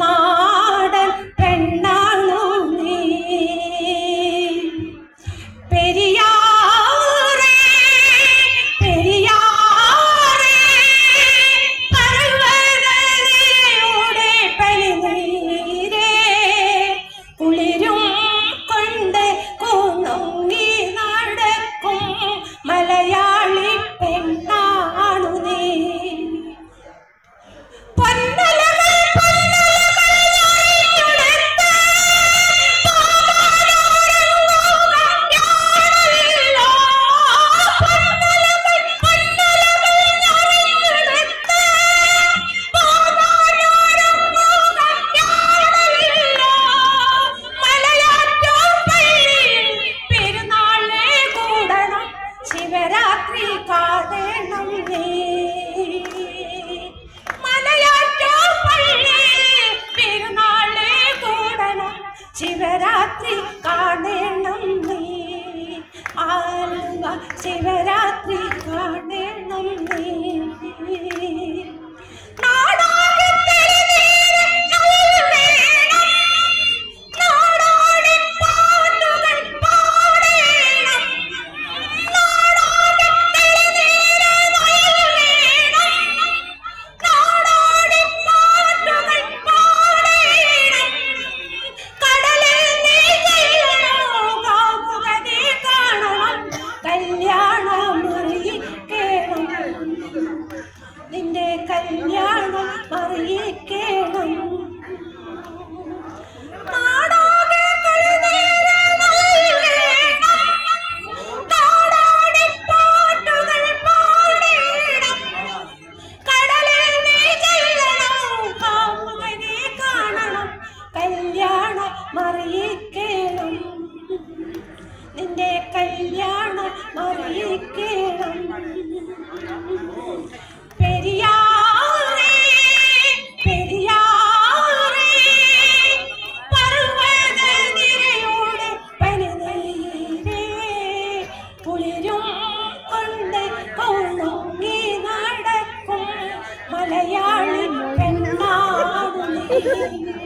നാടൻ പെണ്ണാണു നീ. പെരിയാറേ പെരിയാറേ പർവ്വതനിരയുടെ പനിനീരേ കുളിരും കൊണ്ട് കുണുങ്ങി നടക്കും മലയാളി പെണ്ണാണു നീ. ശിവരാത്രി കാണണം നീ. മലയാറ്റൂർ പള്ളി പെരുന്നാളെ കൂടണം ശിവരാത്രി കാണണം നീ. ആലുവ ശിവരാത്രി കാണണം നീ. നിന്റെ കല്യാണം അറിയിക്കണം. കല്യാണം അറിയിക്കണം. നിന്റെ കല്യാണം അറിയിക്കണം. പെരിയാറേ പെരിയാറേ പർവ്വതനിരയുടെ പനിനീരേ കുളിരും കൊണ്ട് കുണുങ്ങി നടക്കും മലയാളി പെണ്ണാണു നീ.